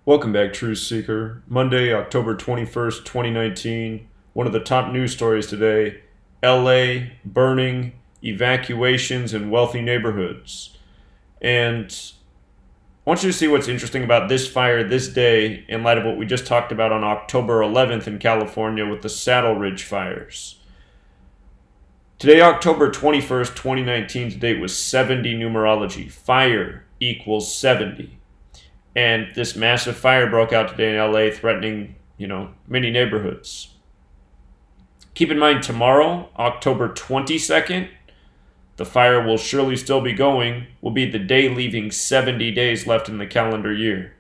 Welcome back, Truth Seeker. Monday, October 21st, 2019. One of the top news stories today: LA burning, evacuations in wealthy neighborhoods. And I want you to see what's interesting about this fire this day in light of what we just talked about on October 11th in California with the Saddle Ridge fires. Today, October 21st, 2019, date was 70 numerology. Fire equals 70. And this massive fire broke out today in LA, threatening, many neighborhoods. Keep in mind, tomorrow, October 22nd, the fire will surely still be going, will be the day leaving 70 days left in the calendar year.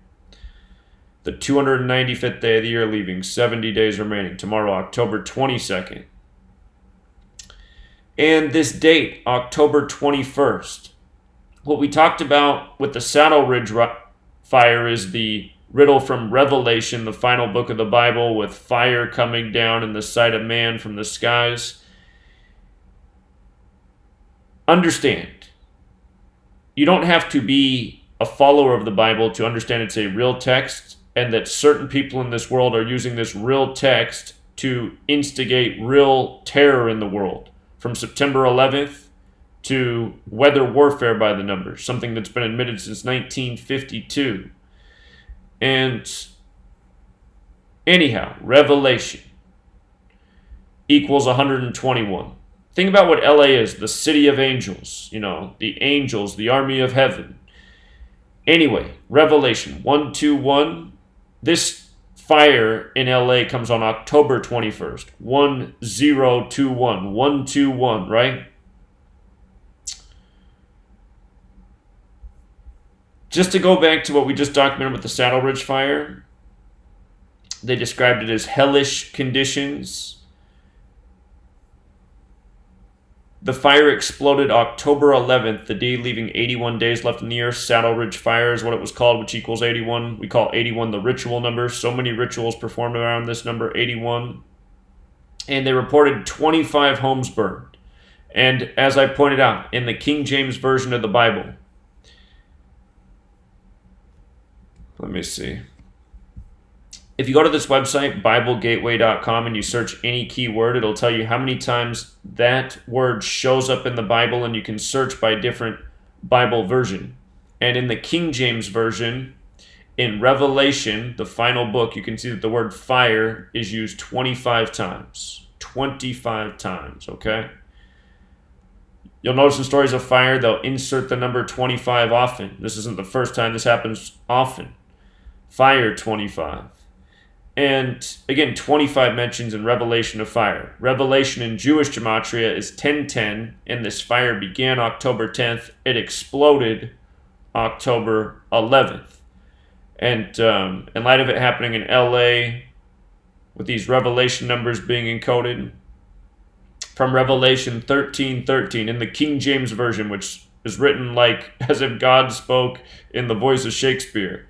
The 295th day of the year leaving, 70 days remaining. Tomorrow, October 22nd. And this date, October 21st, what we talked about with the Saddle Ridge fire is the riddle from Revelation, the final book of the Bible, with fire coming down in the sight of man from the skies. Understand, you don't have to be a follower of the Bible to understand it's a real text, and that certain people in this world are using this real text to instigate real terror in the world. From September 11th to weather warfare by the numbers, something that's been admitted since 1952. And anyhow, Revelation equals 121. Think about what LA is, the city of angels, the angels, the army of heaven. Anyway, Revelation 121, this fire in LA comes on October 21st, 1021, 121, right? Just to go back to what we just documented with the Saddle Ridge fire, they described it as hellish conditions. The fire exploded October 11th, the day leaving 81 days left in the year. Saddle Ridge fire is what it was called, which equals 81. We call 81 the ritual number. So many rituals performed around this number, 81. And they reported 25 homes burned. And as I pointed out, in the King James Version of the Bible, let me see. If you go to this website, BibleGateway.com, and you search any keyword, it'll tell you how many times that word shows up in the Bible, and you can search by different Bible version. And in the King James Version, in Revelation, the final book, you can see that the word fire is used 25 times. 25 times, okay? You'll notice in stories of fire, they'll insert the number 25 often. This isn't the first time this happens often. Fire 25. And again, 25 mentions in Revelation of fire. Revelation in Jewish gematria is 1010, and this fire began October 10th. It exploded October 11th. And in light of it happening in LA, with these Revelation numbers being encoded, from Revelation 13:13 in the King James Version, which is written like as if God spoke in the voice of Shakespeare.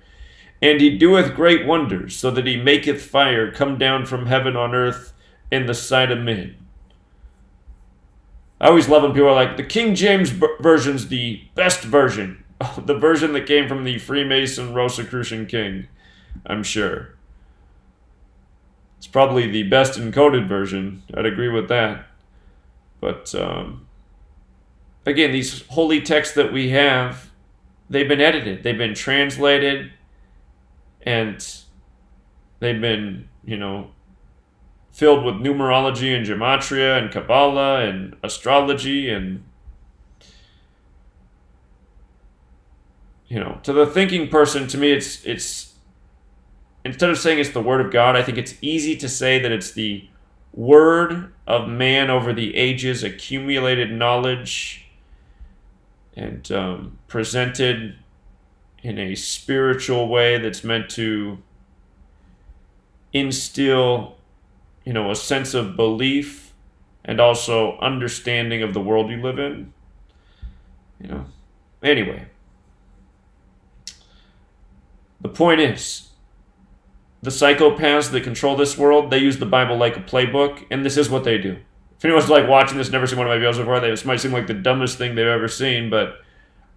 And he doeth great wonders, so that he maketh fire come down from heaven on earth in the sight of men. I always love when people are like, the King James Version's the best version. The version that came from the Freemason Rosicrucian King, I'm sure. It's probably the best encoded version. I'd agree with that. But, again, these holy texts that we have, they've been edited. They've been translated. And they've been, filled with numerology and gematria and Kabbalah and astrology and, to the thinking person, to me, it's instead of saying it's the Word of God, I think it's easy to say that it's the Word of man over the ages, accumulated knowledge, and presented in a spiritual way that's meant to instill, a sense of belief and also understanding of the world you live in. Anyway, the point is, the psychopaths that control this world, they use the Bible like a playbook, and this is what they do. If anyone's watching this, never seen one of my videos before, this might seem like the dumbest thing they've ever seen, but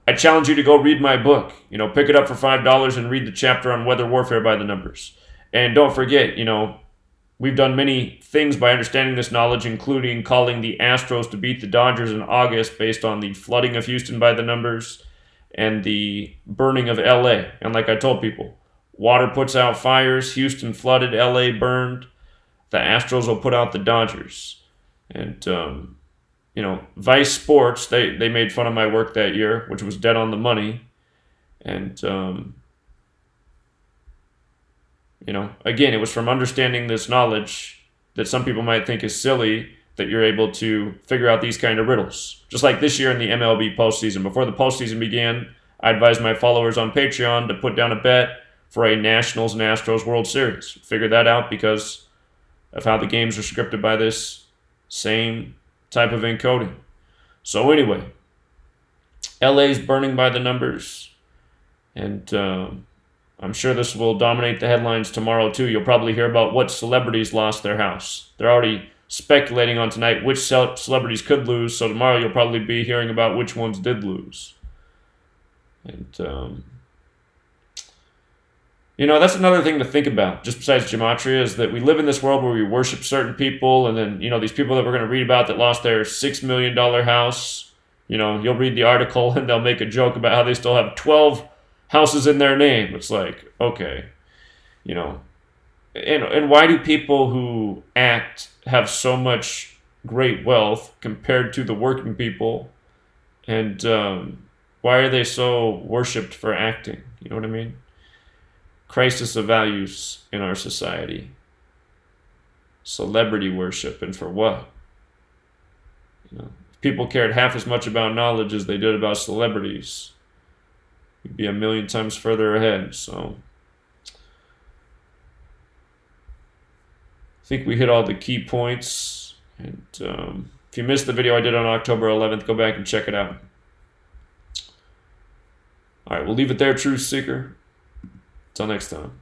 I challenge you to go read my book. Pick it up for $5 and read the chapter on weather warfare by the numbers. And don't forget, we've done many things by understanding this knowledge, including calling the Astros to beat the Dodgers in August based on the flooding of Houston by the numbers and the burning of LA. And like I told people, water puts out fires, Houston flooded, LA burned. The Astros will put out the Dodgers. And, Vice Sports, they made fun of my work that year, which was dead on the money. And, again, it was from understanding this knowledge that some people might think is silly that you're able to figure out these kind of riddles. Just like this year in the MLB postseason. Before the postseason began, I advised my followers on Patreon to put down a bet for a Nationals and Astros World Series. Figured that out because of how the games are scripted by this same type of encoding. So anyway, LA's burning by the numbers, and I'm sure this will dominate the headlines tomorrow too. You'll probably hear about what celebrities lost their house. They're already speculating on tonight which celebrities could lose, so tomorrow you'll probably be hearing about which ones did lose. And that's another thing to think about, just besides gematria, is that we live in this world where we worship certain people, and then, these people that we're going to read about that lost their $6 million house, you'll read the article and they'll make a joke about how they still have 12 houses in their name. It's like, okay, and why do people who act have so much great wealth compared to the working people, and why are they so worshipped for acting? You know what I mean? Crisis of values in our society. Celebrity worship, and for what? If people cared half as much about knowledge as they did about celebrities, we'd be a million times further ahead. So I think we hit all the key points. And if you missed the video I did on October 11th, go back and check it out. All right, we'll leave it there, Truth Seeker. Till next time.